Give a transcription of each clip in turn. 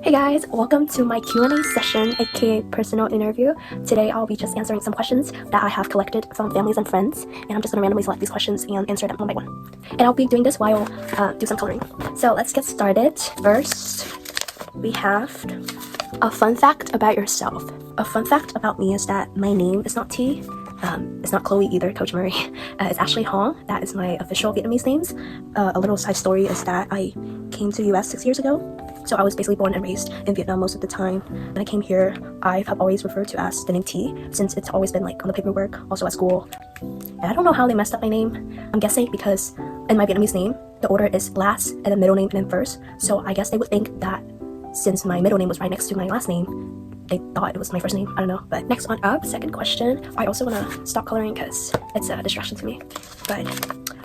Hey guys, welcome to my Q&A session, aka personal interview. Today I'll be just answering some questions that I have collected from families and friends, and I'm just going to randomly select these questions and answer them one by one. And I'll be doing this while do some coloring. So let's get started. First, we have a fun fact about yourself. A fun fact about me is that my name is not T. It's not Chloe either, Coach Murray. It's Ashley Hong. That is my official Vietnamese names. A little side story is that I came to the US 6 years ago. So I was basically born and raised in Vietnam most of the time. When I came here, I have always referred to as the name T, since it's always been like on the paperwork, also at school. And I don't know how they messed up my name. I'm guessing because in my Vietnamese name, the order is last and then middle name and then first. So I guess they would think that since my middle name was right next to my last name, they thought it was my first name. I don't know. But next on up, second question. I also want to stop coloring because it's a distraction to me. But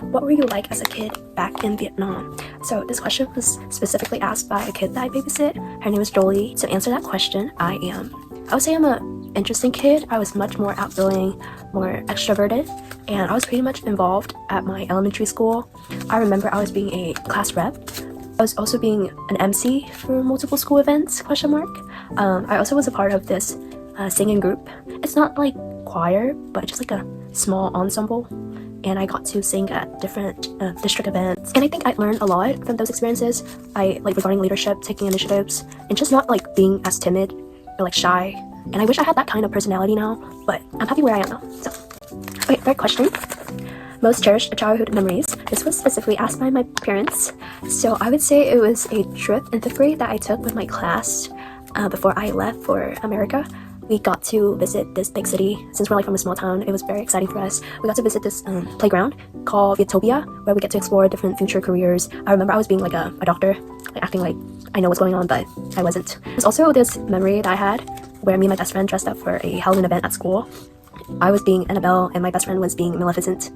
what were you like as a kid back in Vietnam? So this question was specifically asked by a kid that I babysit. Her name is Jolie. To answer that question, I would say I'm an interesting kid. I was much more outgoing, more extroverted, and I was pretty much involved at my elementary school. I remember I was being a class rep. I was also being an MC for multiple school events, question mark. I also was a part of this singing group. It's not like choir, but just like a small ensemble. And I got to sing at different district events. And I think I learned a lot from those experiences. I like regarding leadership, taking initiatives, and just not like being as timid or like shy. And I wish I had that kind of personality now, but I'm happy where I am now. So, okay, third question. Most cherished childhood memories. This was specifically asked by my parents. So I would say it was a trip in 5th grade that I took with my class before I left for America. We got to visit this big city. Since we're like from a small town, it was very exciting for us. We got to visit this playground called Vietopia, where we get to explore different future careers. I remember I was being like a doctor, like acting like I know what's going on, but I wasn't. There's also this memory that I had where me and my best friend dressed up for a Halloween event at school. I was being Annabelle and my best friend was being Maleficent.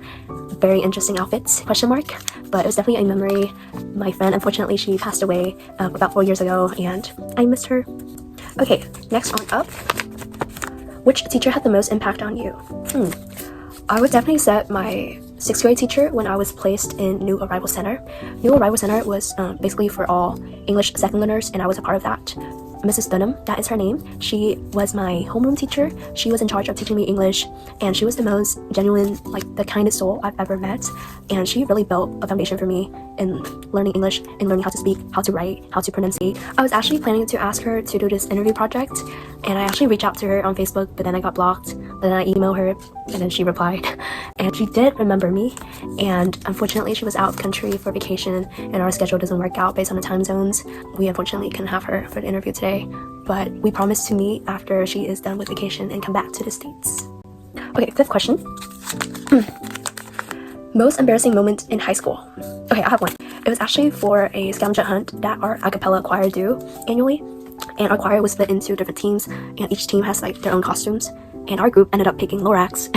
Very interesting outfits, question mark. But it was definitely a memory. My friend, unfortunately, she passed away about 4 years ago and I missed her. Okay, next on up. Which teacher had the most impact on you? I would definitely say my 6th grade teacher when I was placed in New Arrival Center. New Arrival Center was basically for all English second learners, and I was a part of that. Mrs. Dunham, that is her name. She was my homeroom teacher. She was in charge of teaching me English, and she was the most genuine, like the kindest soul I've ever met. And she really built a foundation for me in learning English and learning how to speak, how to write, how to pronunciate. I was actually planning to ask her to do this interview project, and I actually reached out to her on Facebook, but then I got blocked. Then I emailed her, and then she replied. And she did remember me, and unfortunately she was out of the country for vacation, and our schedule doesn't work out based on the time zones. We unfortunately couldn't have her for the interview today, but we promised to meet after she is done with vacation and come back to the States. Okay, 5th question. Most embarrassing moment in high school. Okay, I have one. It was actually for a scavenger hunt that our a cappella choir do annually, and our choir was split into different teams, and each team has like their own costumes, and our group ended up picking Lorax,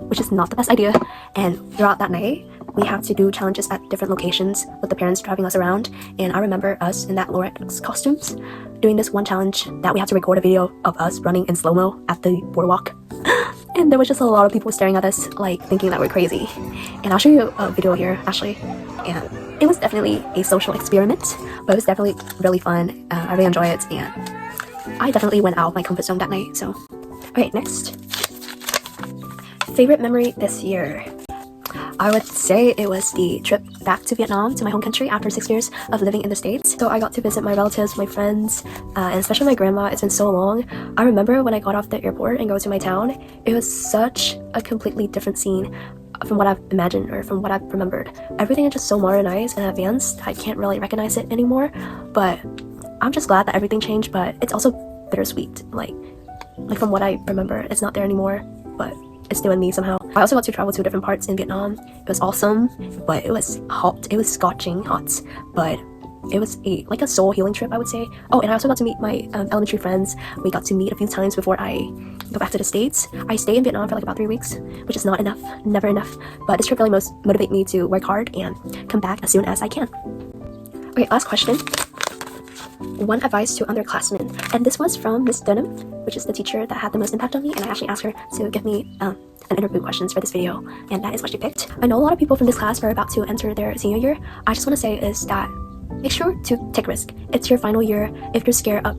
which is not the best idea. And throughout that night, we had to do challenges at different locations with the parents driving us around, and I remember us in that Lorax costumes doing this one challenge that we had to record a video of us running in slow-mo at the boardwalk. And there was just a lot of people staring at us like thinking that we're crazy. And I'll show you a video here actually. And it was definitely a social experiment, but it was definitely really fun. I really enjoyed it, and I definitely went out of my comfort zone that night. So okay, next. Favorite memory this year. I would say it was the trip back to Vietnam, to my home country, after 6 years of living in the States. So I got to visit my relatives, my friends, and especially my grandma. It's been so long. I remember when I got off the airport and go to my town, it was such a completely different scene from what I've imagined or from what I've remembered. Everything is just so modernized and advanced, I can't really recognize it anymore. But I'm just glad that everything changed, but it's also bittersweet. Like from what I remember, it's not there anymore, but it's still in me somehow. I also got to travel to different parts in Vietnam. It was awesome, but it was hot. It was scorching hot, but it was like a soul healing trip, I would say. Oh, and I also got to meet my elementary friends. We got to meet a few times before I go back to the States. I stayed in Vietnam for like about 3 weeks, which is not enough, never enough. But this trip really most motivate me to work hard and come back as soon as I can. Okay, last question. One advice to underclassmen, and this was from Miss Dunham, which is the teacher that had the most impact on me, and I actually asked her to give me an interview questions for this video, and that is what she picked. I know a lot of people from this class are about to enter their senior year. I just want to say is that make sure to take risk. It's your final year. If you're scared of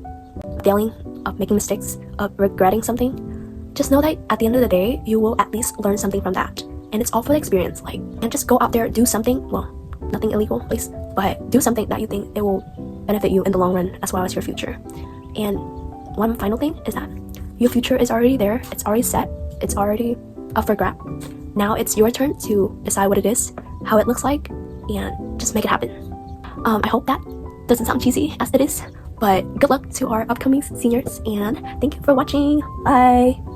failing, of making mistakes, of regretting something, just know that at the end of the day, you will at least learn something from that. And it's all for the experience. And just go out there, do something, well, nothing illegal, please, but do something that you think it will benefit you in the long run as well as your future. And one final thing is that your future is already there. It's already set. It's already up for grab. Now it's your turn to decide what it is, how it looks like, and just make it happen. I hope that doesn't sound cheesy as it is, but good luck to our upcoming seniors, and thank you for watching. Bye!